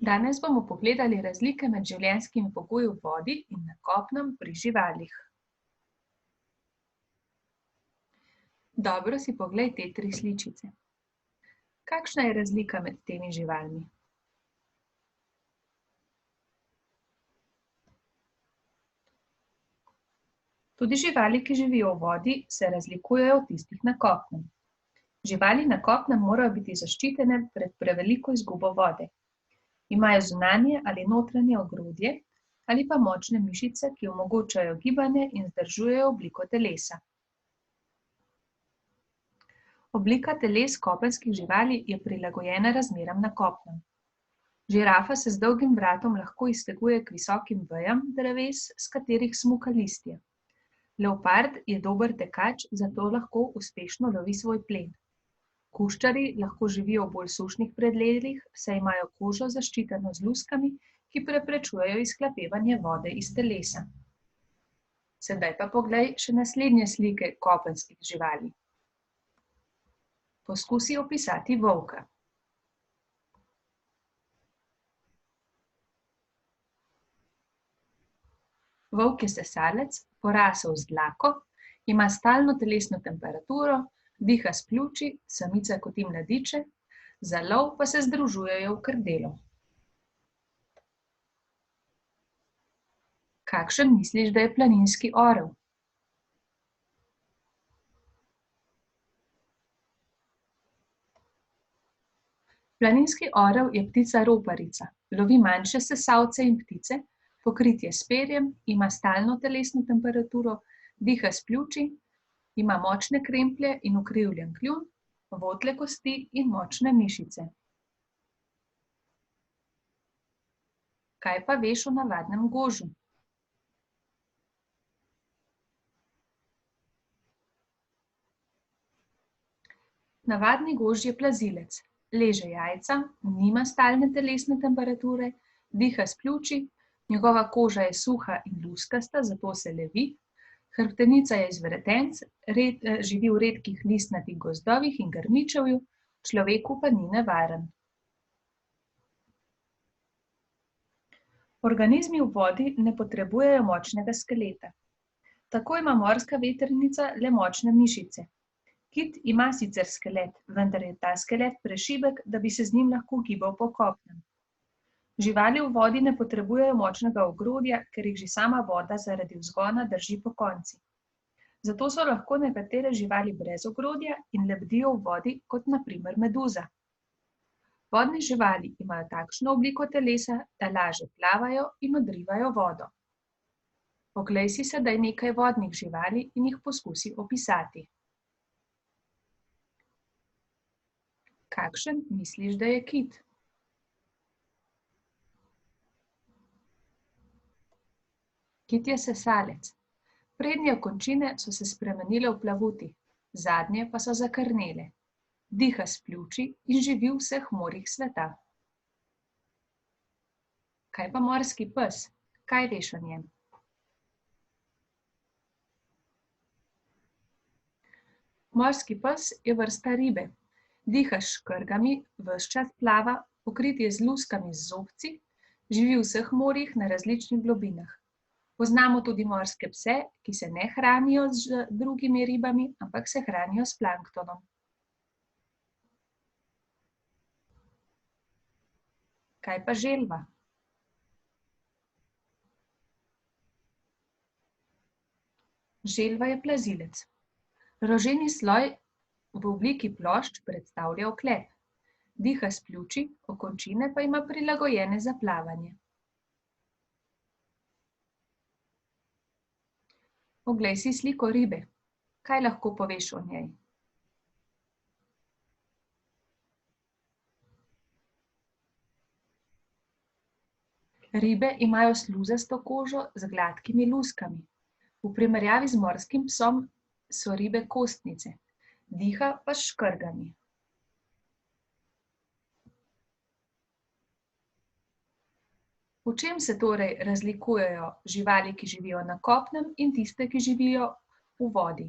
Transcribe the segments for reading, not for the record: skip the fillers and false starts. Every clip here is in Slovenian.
Danes bomo pogledali razlike med življenjskimi pogoji v vodi in na kopnem pri živalih. Dobro si poglej te 3 sličice. Kakšna je razlika med temi živalmi? Tudi živali, ki živijo v vodi, se razlikujejo od tistih na kopnem. Živali na kopnem morajo biti zaščitene pred preveliko izgubo vode. Imajo zunanje ali notranje ogrodje ali pa močne mišice, ki omogočajo gibanje in vzdržujejo obliko telesa. Oblika teles kopenskih živali je prilagojena razmeram na kopnem. Žirafa se z dolgim vratom lahko izteguje k visokim vejam dreves, s katerih smuka listje. Leopard je dober tekač, zato lahko uspešno lovi svoj plen. Kuščarji lahko živijo v bolj sušnih preddelih, saj imajo kožo zaščiteno z luskami, ki preprečujejo izhlapevanje vode iz telesa. Sedaj pa poglej še naslednje slike kopenskih živali. Poskusi opisati volka. Volk je sesalec, porasel z dlako, ima stalno telesno temperaturo, diha s pljuči, samica koti mladiče, za lov pa se združujejo v krdelo. Kakšen misliš, da je planinski orel? Planinski orel je ptica roparica, lovi manjše sesalce in ptice, pokrit je s perjem, ima stalno telesno temperaturo, diha s pljuči, ima močne kremplje in ukrivljen kljun, votle kosti in močne mišice. Kaj pa veš o navadnem gožu? Navadni gož je plazilec. Leže jajca, nima stalne telesne temperature, diha s pljuči, njegova koža je suha in luskasta, zato se levi, hrbtenica je iz vretenc, živi v redkih listnatih gozdovih in grmičevju, človeku pa ni nevaren. Organizmi v vodi ne potrebujejo močnega skeleta. Tako ima morska vetrnica le močne mišice. Kit ima sicer skelet, vendar je ta skelet prešibek, da bi se z njim lahko gibal po kopnem. Živali v vodi ne potrebujejo močnega ogrodja, ker jih že sama voda zaradi vzgona drži pokonci. Zato so lahko nekatere živali brez ogrodja in lebdijo v vodi, kot na primer meduza. Vodne živali imajo takšno obliko telesa, da lažje plavajo in odrivajo vodo. Poglej si sedaj nekaj vodnih živali in jih poskusi opisati. Kakšen misliš, da je kit? Kit je sesalec. Prednje končine so se spremenile v plavuti, zadnje pa so zakrnele. Diha s pljuči in živi v vseh morjih sveta. Kaj pa morski pes? Kaj veš o njem? Morski pes je vrsta ribe. Diha s škrgami, ves čas plava, pokrit je z luskami z zobci, živi v vseh morjih na različnih globinah. Poznamo tudi morske pse, ki se ne hranijo z drugimi ribami, ampak se hranijo s planktonom. Kaj pa želva? Želva je plazilec. Roženi sloj v obliki plošč predstavlja oklep. Diha s pljuči, okončine pa ima prilagojene za plavanje. Poglej si sliko ribe. Kaj lahko poveš o njej? Ribe imajo sluzasto kožo z gladkimi luskami. V primerjavi z morskim psom so ribe kostnice. Diha pa s škrgami. V čem se torej razlikujejo živali, ki živijo na kopnem, in tiste, ki živijo v vodi?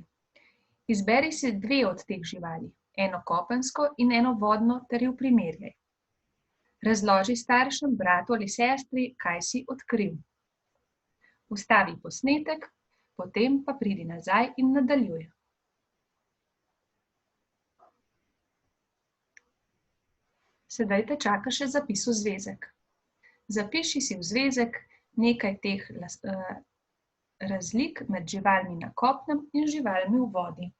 Izberi si 2 od teh živali, eno kopensko in eno vodno, ter ju primerjaj. Razloži staršem, bratu ali sestri, kaj si odkril. Ustavi posnetek, potem pa pridi nazaj in nadaljuj. Sedaj te čaka še zapis v zvezek. Zapiši si v zvezek nekaj teh razlik med živalmi na kopnem in živalmi v vodi.